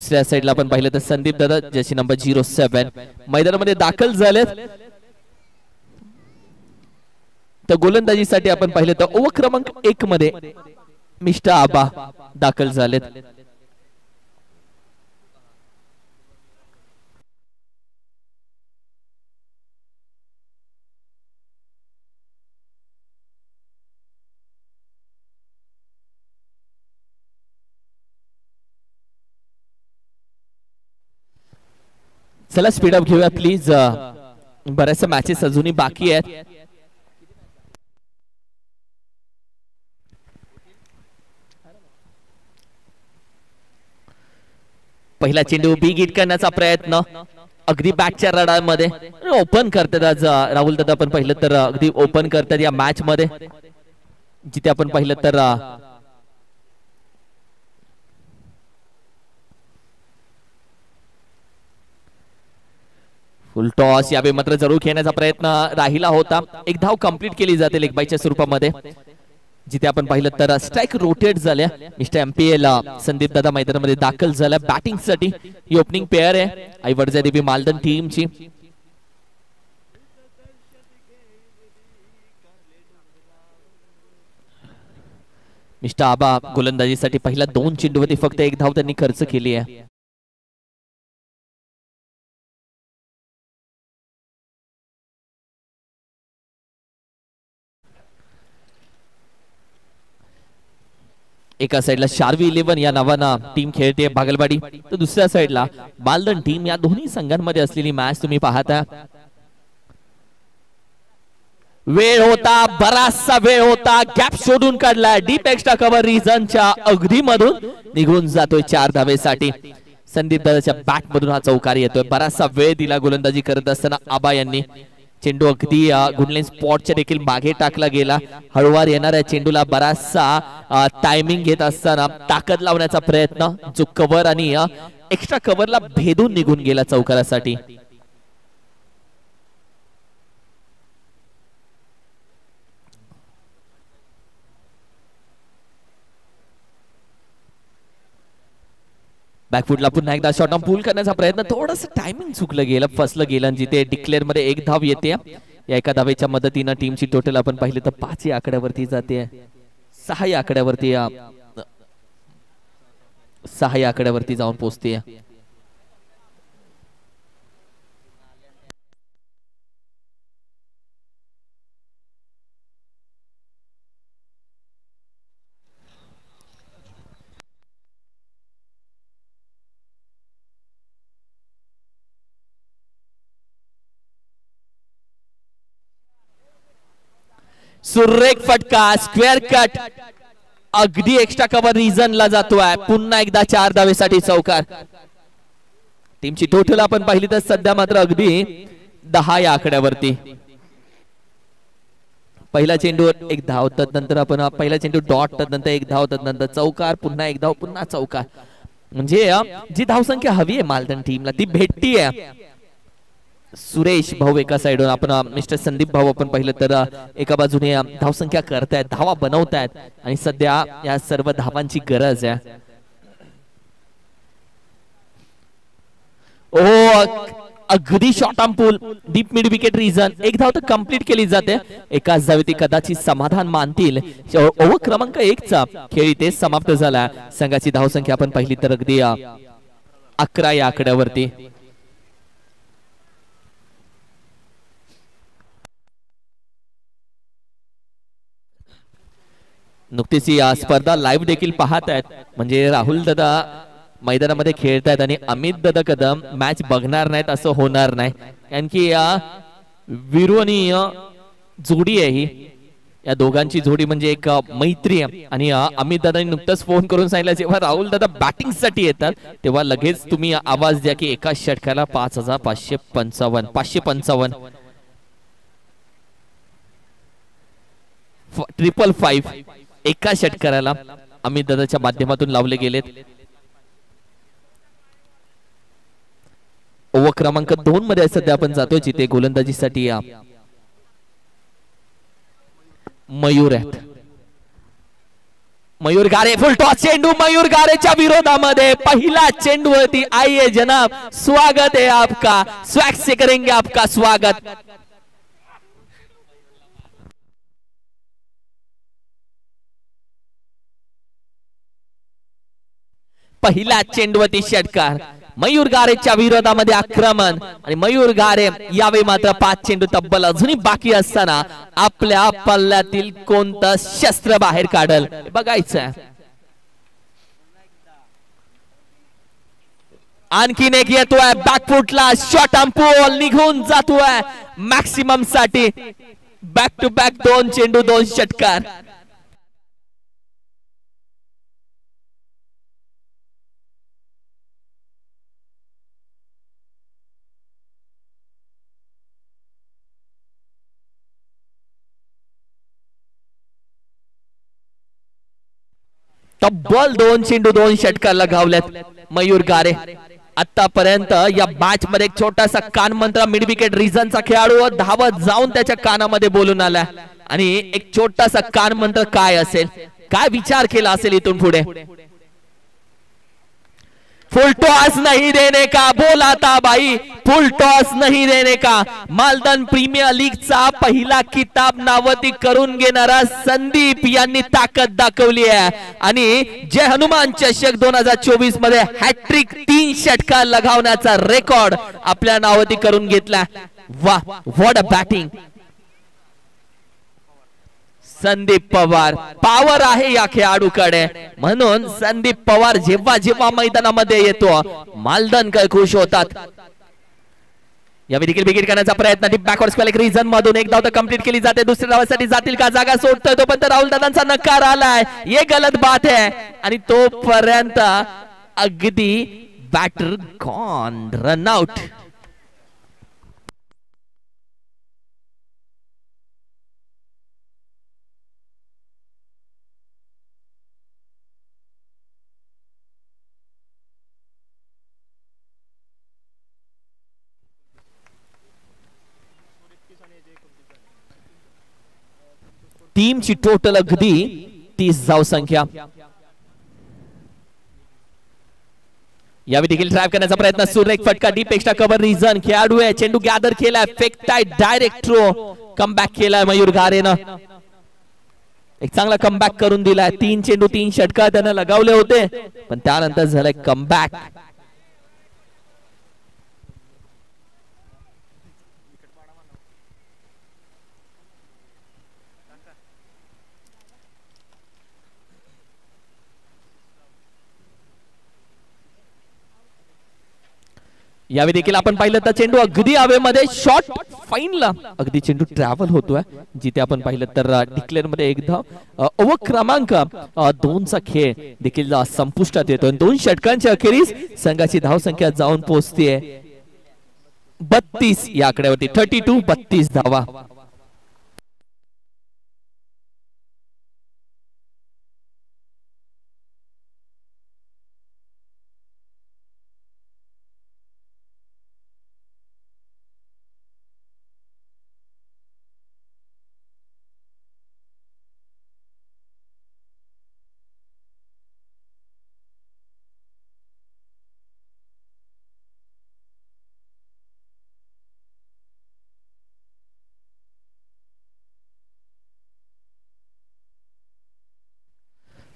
दुसऱ्या साइडला आपण पाहिलं तर संदीप दादा जर्सी नंबर 07 मैदानामध्ये दाखल झालेत। तर गोलंदाजीसाठी आपण पाहिलं तर ओव्हर क्रमांक 1 मध्ये मिस्टर आबा दाखल झालेत। चला स्पीड अप घेऊया प्लीज, बऱ्याचशा मॅचेस अजूनही बाकी आहेत। पहिला चेंडू बिग हिट करण्याचा प्रयत्न अगदी बॅकच्या रडामध्ये ओपन करतात आज राहुल दादा। आपण पाहिलं तर अगदी ओपन करतात या मॅच मध्ये, जिथे आपण पाहिलं तर फुल टॉस यावेळी मात्र जरूर खेळण्याचा प्रयत्न राहिला होता। एक धाव कंप्लीट केली जाते लेग बायच्या स्वरूपामध्ये, जिथे आपण पाहिलं तर स्ट्राइक रोटेट झाल्या। मिस्टर एमपीएल संदीप दादा मैदानामध्ये दाखल झाल्या बॅटिंग साठी। ही ओपनिंग पेअर आहे आईवडजा देवी मालदन टीमची। मिस्टर आबा गोलंदाजीसाठी पहिल्या 2 चेंडूवरती फक्त 1 धाव त्यांनी खर्च केली आहे। एका साइडला शार्वी 11 या नावानं टीम खेळते बागलवाडी, तर दुसऱ्या साइडला मालदन टीम। या दोन्ही संघांमध्ये असलेली मॅच तुम्ही पाहता। वेळ होता, बराचसा वेळ होता, गॅप शोधून काढला, डीप एक्स्ट्रा कव्हर रिजनच्या अगदी मधून निघून जातोय 4 धावेसाठी। संदीप दादाच्या बॅट मधून हा चौकार येतोय। बराचसा वेळ दिला गोलंदाजी करत असताना आबा यांनी। चेंडू अगदी गुडलाईन स्पॉटच्या देखील मागे टाकला गेला। हळूवार येणाऱ्या चेंडूला बराचसा टायमिंग घेत असताना ताकद लावण्याचा प्रयत्न, जो कव्हर आणि एक्स्ट्रा कव्हरला भेदून निघून गेला चौकारासाठी। बॅकफुटला पुन्हा एकदा शॉर्ट ऑन पूल करण्याचा प्रयत्न, थोडंसं टायमिंग चुकलं गेलं, फसलं गेलं, जिथे डिक्लेअर मध्ये 1 धाव येते। या एका धावेच्या मदतीने टीमची टोटल आपण पाहिलं तर 5 या आकड्यावरती जाते, 6 या आकड्यावरती 6 या आकड्यावरती जाऊन पोहोचते। सुरेख फटका, स्क्वेअर कट, अगदी एक्स्ट्रा कव्हर रिजनला जातोय। पुन्हा एकदा 4 धावेसाठी चौकार। टीमची टोटल आपण पाहिली तर सध्या मात्र अगदी 10 या आकड्यावरती। पहिला चेंडूवर 1 धाव, तदनंतर आपण पहिला चेंडू डॉट, तदनंतर 1 धाव, तदनंतर चौकार, पुन्हा 1 धाव, पुन्हा चौकार। म्हणजे जी धावसंख्या हवी आहे मालदन टीमला ती भेटतीये। सुरेश भाऊ एका साइडवर, आपण मिस्टर संदीप भाऊ आपण पाहिलं तर एका बाजूने धावसंख्या करतायत, धावा बनवतायत, आणि सध्या या सर्व धावांची गरज आहे। ओ अगदी short on pull, deep mid wicket region, 1 धाव तर कंप्लीट केली जाते। एकाच धावेत कदाचित समाधान मानतील। ओव्हर क्रमांक 1 चा खेळ इथे समाप्त झाला। संघाची धावसंख्या आपण पाहिली तर अगदी 11 या आकड्यावरती। नुकतीच ही स्पर्धा लाईव्ह देखील पाहत आहेत, म्हणजे राहुल दादा मैदानामध्ये खेळतायत आणि अमित दादा कदम मॅच बघणार नाहीत असं होणार नाही, कारण की वीरू आणि जोडी आहे ही। या दोघांची जोडी म्हणजे एक मैत्री आहे। आणि अमित दादांनी नुकताच फोन करून सांगितलं, जेव्हा राहुल दादा बॅटिंग साठी येतात तेव्हा लगेच तुम्ही आवाज द्या की एका षटकाला 5555 555 555 एका षटकाराला अमित दादाच्या माध्यमातून लावले गेलेत। ओव्हर क्रमांक 2 मध्ये सध्या आपण जातोय, जिथे गोलंदाजीसाठी मयूर आहेत। मयूर गारे फुल टॉस चेंडू मयूर गारेच्या विरोधामध्ये पहिला चेंडूवरती आइए जनाब, स्वागत है आपका, स्वैग से करेंगे आपका स्वागत। पहिला चेंडूवरती षटकार, मयूर गारेच्या विरोधामध्ये आक्रमण आणि मयूर गारे यावेळी मात्र 5 चेंडू तब्बल अजूनही बाकी असताना आपल्या पल्ल्यातील कोणतं शस्त्र बाहेर काढल बघायचं। आणखीन एक येतोय बॅकफुटला शॉट अंपूल निघून जातोय मॅक्सिमम साठी। बॅक टू बॅक 2 चेंडू 2 षटकार। तब्बल 2 चेंडू 2 षटकार लगावलेत मयूर गारे। आतापर्यंत या मॅच मध्ये एक छोटासा कान मंत्र मिड विकेट रिजनचा खेळाडू धावत जाऊन त्याच्या कानामध्ये बोलून आला आणि एक छोटासा कान मंत्र काय असेल, काय विचार केला असेल इथून पुढे। फुल टॉस नहीं देने का, बोला था भाई फुल टॉस नहीं देने का। मालदन प्रीमियर लीगचा पहिला किताब नावती करून घेणारा संदीप यांनी ताकद दाखवली आहे आणि जय हनुमान चषक 2024 मध्ये हॅट्रिक 3 षटकार लगावण्याचा रेकॉर्ड आपल्या नावती करून घेतला। वाह what a batting. Sandeep Pawar power आहे या खेळाडूकडे, म्हणून संदीप पवार जेव्हा जेव्हा मैदानामध्ये येतो मालदनकर खुश होतात। यावेळी देखील विकेट करण्याचा प्रयत्न डीप बॅकवर्ड स्क्वेअर रिजन मधून एक धाव तर कंप्लीट केली जाते। दुसऱ्या धावासाठी जातील का, जागा सोडतोय तोपर्यंत राहुल दादांचा नकार आलाय, ये गलत बात है आणि तोपर्यंत अगदी बॅटर गॉन, रन आउट। टीमची टोटल अगदी 30 धाव संख्या। यावेळी देखील ड्राइव्ह करण्याचा प्रयत्न, सुरेख फटका डीप एक्स्ट्रा कव्हर रिजन खेळाडू आहे, चेंडू गॅदर केलाय, फेकताय डायरेक्ट थ्रो, कमबॅक केलाय मयूर गारेनं, एक चांगला कमबॅक करून दिलाय। 3 चेंडू 3 षटकार त्यानं लगावले होते पण त्यानंतर झालाय कमबॅक। यावेळी देखील आपण पाहिलं तर चेंडू अगदी हवेमध्ये शॉट फाईनला अगदी चेंडू ट्रॅव्हल होतोय, जिथे आपण पाहिलं तर डिक्लेअर मध्ये एकदा ओव्हर क्रमांक 2 चा खेळ देखील संपुष्टात येतो। 2 षटकांच्या अखेरीस संघाची धावसंख्या जाऊन पोहोचते 32 या आकड्यावरती, 32 धावा।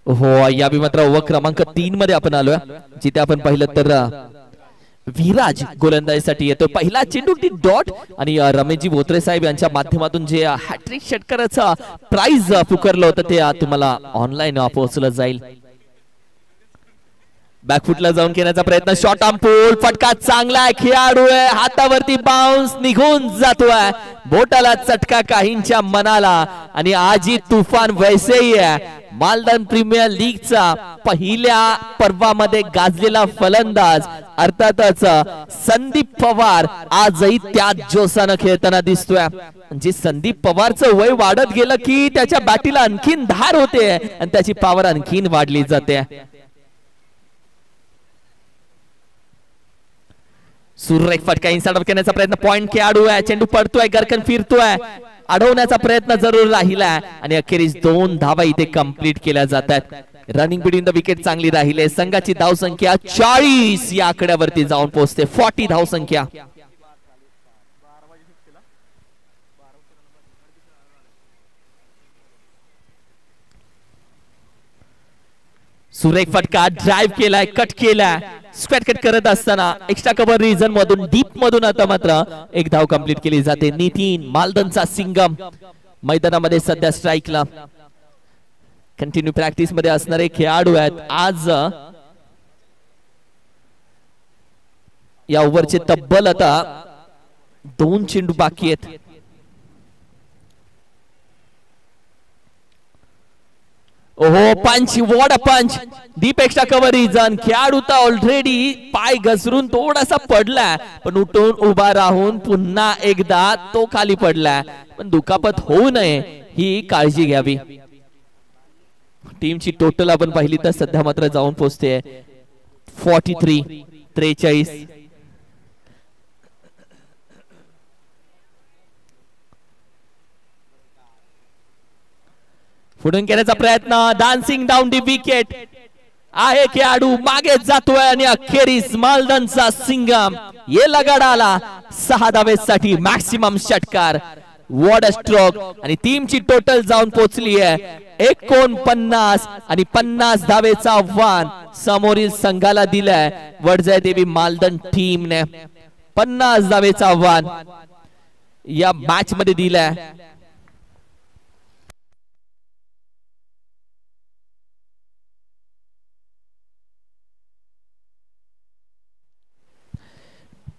हो या मात्र ओव्हर क्रमांक 3 मध्ये आपण आलोय, जिथे आपण पाहिलं तर विराज गोलंदाजीसाठी येतो। पहिला चेंडू डॉट आणि रमेशजी बोत्रे साहेब यांच्या माध्यमातून जे हॅट्रिक षटकाराचा प्राइज पुकारलं होतं ते तुम्हाला ऑनलाईन पोहोचलं जाईल। बॅकफुटला जाऊन खेळण्याचा प्रयत्न, शॉट अंपूल, फटका चांगला आहे, खेळाडू आहे, हातावरती बाउन्स निघून जातोय, बोटाला चटका काहींच्या मनाला आणि आजी तुफान वैसेही आहे। मालदन प्रीमियर लीगचा पहिल्या पर्वामध्ये गाजलेला फलंदाज अर्थातच संदीप पवार आजही त्याच जोशानं खेळताना दिसतोय। म्हणजे संदीप पवारचं वय वाढत गेलं की त्याच्या बॅटीला आणखीन धार होते आणि त्याची पॉवर आणखीन वाढली जाते। सुरेख फटका इनसाइड ऑफ करण्याचा प्रयत्न, पॉइंट खेळाडू आहे, चेंडू पडतोय, गरकन फिरतोय, अडवण्याचा प्रयत्न जरूर राहिला आणि अखेरीस 2 धावा इथे कंप्लीट केल्या जातात। रनिंग बिटवीन द विकेट चांगली राहिले. संघाची धाव संख्या 40 या आकड्यावरती जाऊन पोहोचते. 40 धाव संख्या. सुरेख फटका ड्राइव्ह केलाय, कट केलाय. स्क्वॅट कट करत असताना एक्स्ट्रा कव्हर रिजन मधून डीप मधून आता मात्र एक धाव कंप्लीट केली जाते. नितीन मालदनचा सिंगम मैदानामध्ये सध्या स्ट्राईकला. कंटिन्यू प्रॅक्टिस मध्ये असणारे खेळाडू आहेत. आज या ओव्हरचे तब्बल आता 2 चेंडू बाकी आहेत. ओहो punch, what a punch. Deep extra cover region. खेळाडू तर ऑलरेडी पाय घसरून थोडासा पडलाय, पण उठून उभा राहून पुन्हा एकदा तो खाली पडलाय. पण दुखापत होऊ नये ही काळजी घ्यावी. टीमची टोटल आपण पाहिली तर सध्या मात्र जाऊन पोहोचते 43-43. पुढून केल्याचा प्रयत्न. डान्सिंग डाऊन दी विकेट आहे. खेळाडू मागे जातोय आणि अखेरीस मालदनचा सिंगम ये लगाडाला 6 धावेसाठी मॅक्सिमम षटकार. What a stroke. आणि टीमची टोटल जाऊन पोहोचली आहे 49 आणि 50 धावेचा आव्हान समोरील संघाला दिलाय वडजय देवी मालदन टीमने. 50 धावेचा आव्हान या मॅच मध्ये दिलाय.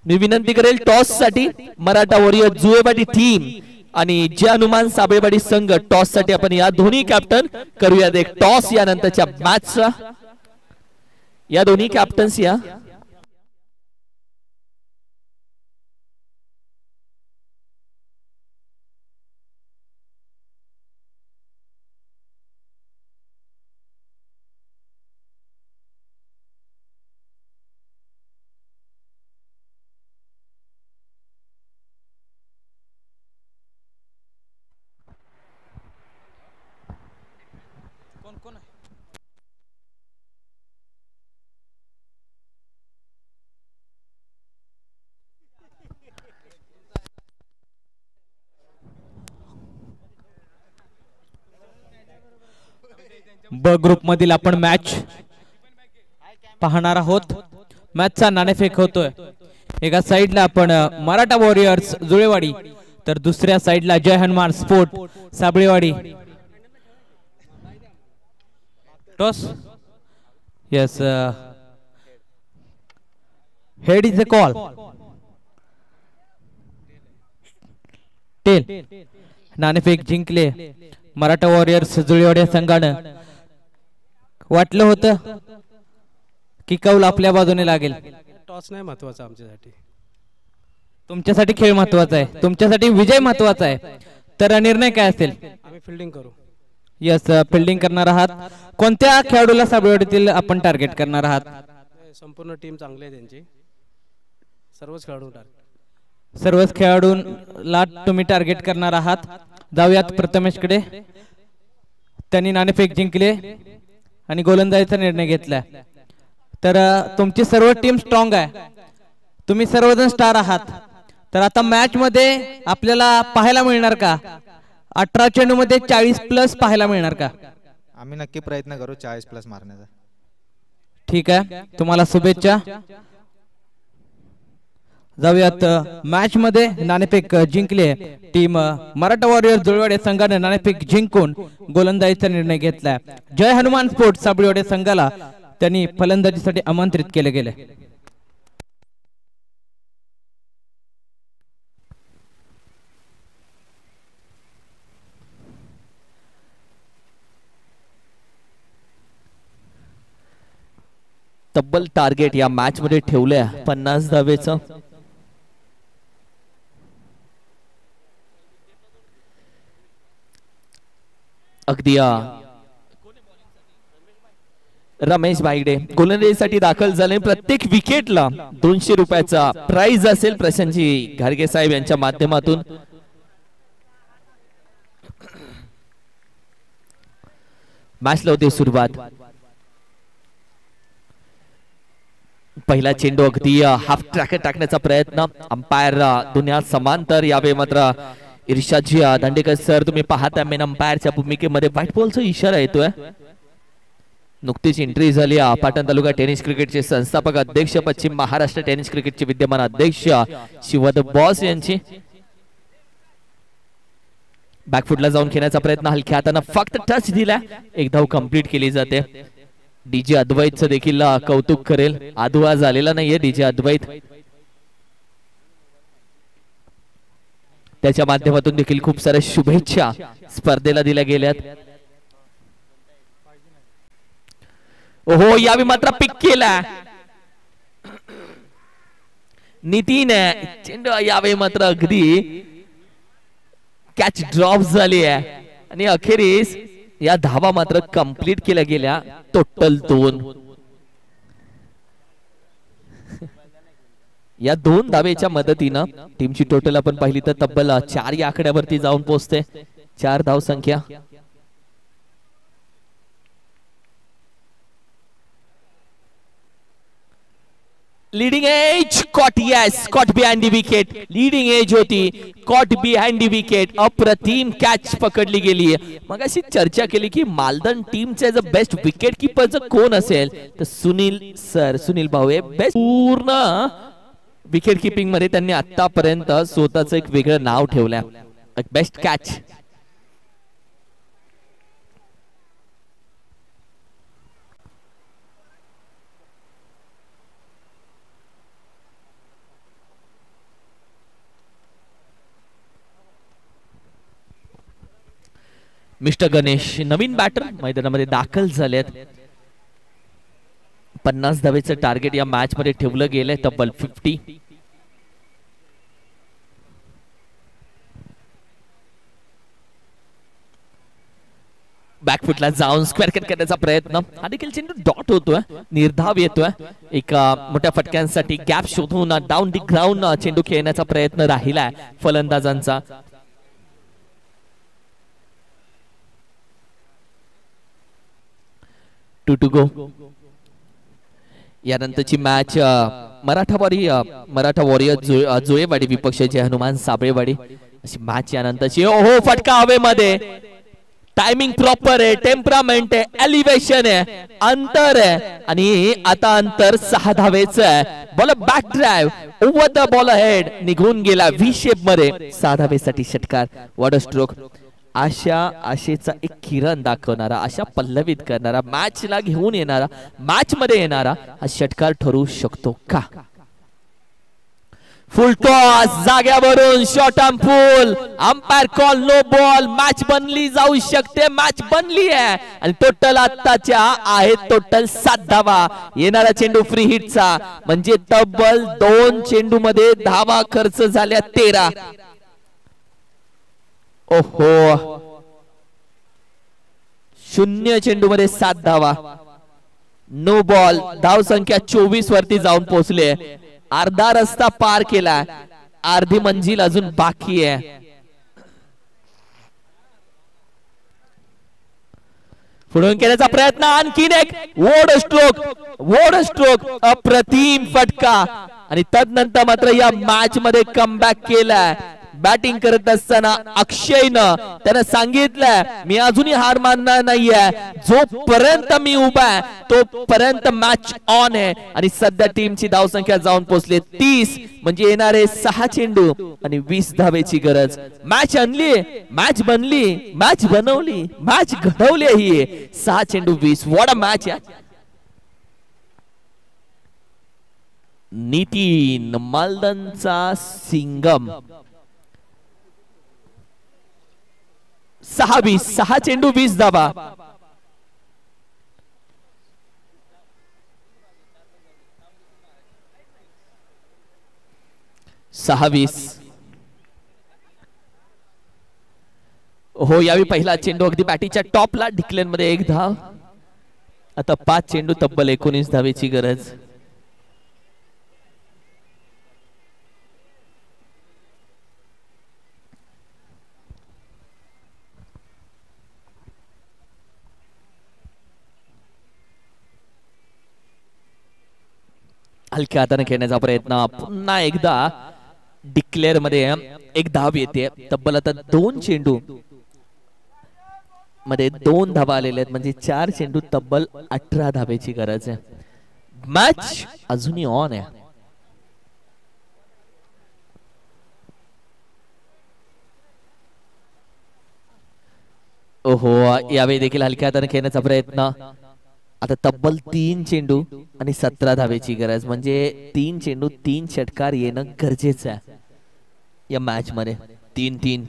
मी विनंती करेल टॉस साठी मराठा वॉरियर जुळेवाडी टीम आणि जे हनुमान साबळेवाडी संघ टॉस साठी आपण या दोन्ही कॅप्टन करूयात एक टॉस या नंतरच्या मॅचचा. या दोन्ही कॅप्टन्स या ब ग्रुप मधील आपण मॅच पाहणार आहोत. मॅचचा नाणेफेक होतोय. एका साइडला आपण मराठा वॉरियर्स जुळेवाडी तर दुसऱ्या साइडला Jai Hanuman sport Sablewadi. Toss. Yes, head is a call. Tail. नाणेफेक जिंकले मराठा वॉरियर्स जुळेवाडी संघानं. वाटलं होतं की कौल आपल्या बाजूने लागेल. टॉस नाही महत्वाचा आमच्यासाठी. तुमच्यासाठी खेळ महत्वाचा आहे, तुमच्यासाठी विजय महत्वाचा आहे. तर निर्णय काय असेल? आम्ही फिल्डिंग करू. यस, फिल्डिंग करणार आहात. कोणत्या खेळाडूला साबळेवाडीतील आपण टार्गेट करणार आहात? संपूर्ण टीम चांगली आहे त्यांची. सर्वच खेळाडूंना तुम्ही टार्गेट करणार आहात. जाऊयात प्रथमेशकडे. त्यांनी नाणेफेक जिंकले आणि गोलंदाजीचा निर्णय घेतलाय. तर तुमची सर्व टीम स्ट्रॉंग आहे, तुम्ही सर्वजण स्टार आहात. तर आता मॅच मध्ये आपल्याला पाहायला मिळणार का 18 चेंडू मध्ये 40+ पाहायला मिळणार का? आम्ही नक्की प्रयत्न करू 40+ मारण्याचा. ठीक आहे, तुम्हाला शुभेच्छा. जाऊयात मॅच मध्ये. नाणेफेक जिंकले टीम मराठा वॉरियर जुळेवाडी संघाने. नाणेफेक जिंकून गोलंदाजीचा निर्णय घेतलाय. जय हनुमान स्पोर्ट साबळेवाडी संघाला त्यांनी फलंदाजीसाठी आमंत्रित केले गेले. तब्बल टार्गेट या मॅच मध्ये ठेवलंय 50 धावेचं. अगदी रमेश बाईडे गोलंदाजीसाठी दाखल झाले. प्रत्येक विकेटला 200 रुपयाचा प्राइज असेल प्रशांतजी घारगे साहेब यांच्या माध्यमातून. मॅचला होते सुरुवात. पहिला चेंडू अगदी हाफ ट्रॅक टाकण्याचा प्रयत्न. अंपायर दुनिया समांतर यावे मात्र इर्षादजी दांडेकर सर तुम्ही पाहता मेन अंपायरच्या भूमिकेमध्ये व्हाईट बॉलचा इशारा येतोय. नुकतीच एंट्री झाली पाटण तालुका टेनिस क्रिकेटचे संस्थापक अध्यक्ष पश्चिम महाराष्ट्र टेनिस क्रिकेटचे विद्यमान अध्यक्ष शिवद बॉस यांची. बॅकफुटला जाऊन खेळण्याचा प्रयत्न हलक्या हाताने फक्त टच दिला. एक धाव कंप्लीट केली जाते. डीजे अद्वैतचं देखील कौतुक करेल. आदू आज आलेला नाहीये डीजे अद्वैत. त्याच्या माध्यमातून देखील खूप साऱ्या शुभेच्छा स्पर्धेला दिल्या गेल्यात. ओहो यावेळी मात्र पिक केला नितीन. चेंडू यावेळी मात्र अगदी कॅच ड्रॉप झाली आहे आणि अखेरीस या धावा मात्र कंप्लीट केल्या गेल्या. टोटल 2. या 2 धावेच्या मदतीनं टीमची टोटल आपण पाहिली तर तब्बल 4 या आकड्यावरती जाऊन पोहोचते. 4 धाव संख्या. Leading edge caught. Yes caught behind the wicket. Leading edge होती कॉट बिहाइंड द विकेट. अप्रतिम कॅच पकडली गेली. मग अशी चर्चा केली की मालदन टीमचे जो बेस्ट विकेट कीपर कोण असेल तर सुनील भाऊ हे बेस्ट पूर्ण विकेट किपिंग मध्ये त्यांनी आतापर्यंत स्वतःच एक वेगळं नाव ठेवलंय. Best catch. मिस्टर गणेश नवीन बॅटर मैदानामध्ये दाखल झालेत. 50 धावेचं टार्गेट या मॅच मध्ये ठेवलं गेलंय. तब्बल 50. बॅकफुटला जाऊन स्क्वेअर कट करण्याचा प्रयत्न. हा देखील चेंडू डॉट होतोय. निर्धाव येतोय. एक मोठ्या फटक्यांसाठी गॅप शोधून डाऊन दी ग्राउंड चेंडू खेळण्याचा प्रयत्न राहिलाय फलंदाजांचा. To go. यानंतरची मॅच मराठा वॉरियर जुळेवाडी विपक्ष जय हनुमान साबळेवाडी अशी मॅच यानंतरची. ओहो फटका हवेमध्ये. टायमिंग प्रॉपर आहे. टेम्परामेंट आहे. एलिव्हेशन आहे. अंतर आहे आणि आता अंतर 6 धावेचं आहे. Ball back drive over the ball head निघून गेला व्ही शेप मध्ये. 6 धावेसाठी षटकार. What a stroke. आशेचा एक किरण दाखवणारा, आशा पल्लवित करणारा, मॅचला घेऊन येणारा, मॅच मध्ये येणारा हा षटकार ठरू शकतो का? फुल टॉस जाग्यावरून short arm full. Umpire call no ball. Match बनली जाऊ शकते. मॅच बनली आहे आणि टोटल आत्ताच्या आहेत टोटल 7 धावा. येणारा चेंडू फ्री हिटचा म्हणजे तब्बल 2 चेंडू मध्ये धावा खर्च झाल्या 13. ओहो 0 चेंडू मध्ये 7 धावा. No ball. धाव संख्या 24 वरती जाऊन पोहोचले. अर्धा रस्ता पार केला. अर्धी मंजिल अजून बाकी आहे. पुढून केल्याचा प्रयत्न. आणखीन एक वोड स्ट्रोक अप्रतिम फटका आणि तदनंतर मात्र या मॅच मध्ये कमबॅक केलाय. बॅटिंग करत असताना अक्षयनं त्यानं सांगितलंय मी अजूनही हार मानणार नाहीये. जोपर्यंत मी उभा आहे तोपर्यंत मॅच ऑन आहे. आणि सध्या टीमची धावसंख्या जाऊन पोहोचली 30 म्हणजे येणारे 6 चेंडू आणि 20 धावेची गरज. मॅच आणली, मॅच बनली, मॅच बनवली, मॅच घडवली ही. 6 चेंडू 20. व्हॉट अ मॅच आहे. नितीन मालदनचा सिंगम 6 चेंडू 20 धावा. हो यावेळी पहिला चेंडू अगदी बॅटीच्या टॉपला. डिक्लेन मध्ये 1 धाव. आता 5 चेंडू तब्बल 19 धावेची गरज. हलक्या हाताने खेळण्याचा प्रयत्न पुन्हा एकदा डिक्लेअर मध्ये एक धाव येते. तब्बल आता 2 चेंडू मध्ये 2 धावा आलेल्या आहेत म्हणजे 4 चेंडू तब्बल 18 धावेची गरज आहे. मॅच अजूनही ऑन आहे. ओहो यावेळी देखील हलक्या हाताने खेळण्याचा प्रयत्न. आता तब्बल 3 चेंडू आणि 17 धावेची गरज म्हणजे 3 चेंडू 3 षटकार येणं गरजेचं आहे या मॅच मध्ये. 3-3.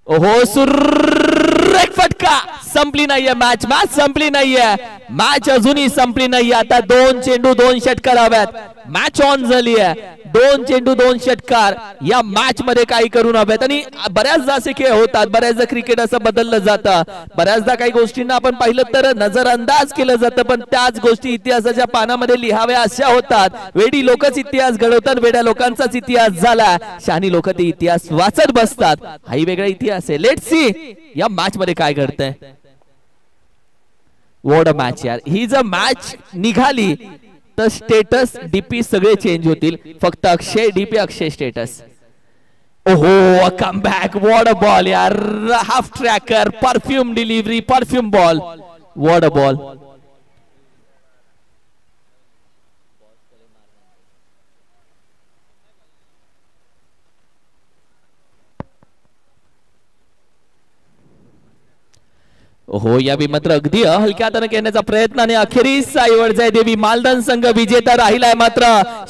ओहो सुरेख फटका. संपली नाहीये मॅच. मॅच संपली नाहीये. मॅच अजूनही संपली नाहीये. आता 2 चेंडू 2 षटकार हव्यात. मॅच ऑन झाली आहे. 2 चेंडू 2 षटकार या मॅच मध्ये काही करून हव्यात. आणि बऱ्याचदा असे खेळ होतात. बऱ्याचदा क्रिकेट असं बदललं जातं. बऱ्याचदा काही गोष्टींना आपण पाहिलं तर नजरअंदाज केलं जातं पण त्याच गोष्टी इतिहासाच्या पानामध्ये लिहाव्या अशा होतात. वेडी लोकच इतिहास घडवतात. वेड्या लोकांचाच इतिहास झाला. शहाणी लोक ते इतिहास वाचत बसतात. हाही वेगळा इतिहास आहे. लेट्स सी या मॅच मध्ये काय घडतंय. वॉट अ मॅच यार. ही जर मॅच निघाली तर स्टेटस डीपी सगळे चेंज होतील. फक्त अक्षय डीपी अक्षय स्टेटस. ओहो come back. What a ball यार. Half tracker perfume delivery perfume ball. What a ball. हो या बी मात्र अगदी हलक्या हाताने खेळण्याचा प्रयत्न आणि अखेरीस साईवडजाई देवी मालदन संघ विजेता राहिलाय. मात्र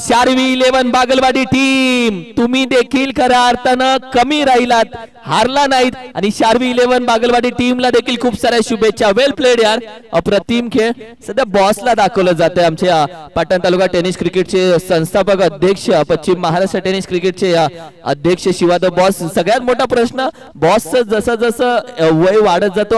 शारवी 11 बागलवाडी टीम तुम्ही देखील खऱ्या अर्थानं कमी राहिलात. हारला नाहीत आणि शारवी 11 बागलवाडी टीमला देखील खूप साऱ्या शुभेच्छा. वेल प्लेड यार. अप्रतिम खेळ. सध्या बॉसला दाखवलं जातंय. आमच्या पाटण तालुका टेनिस क्रिकेटचे संस्थापक अध्यक्ष पश्चिम महाराष्ट्र टेनिस क्रिकेटचे अध्यक्ष शिवाद बॉस. सगळ्यात मोठा प्रश्न बॉसचं जसं जसं वय वाढत जातो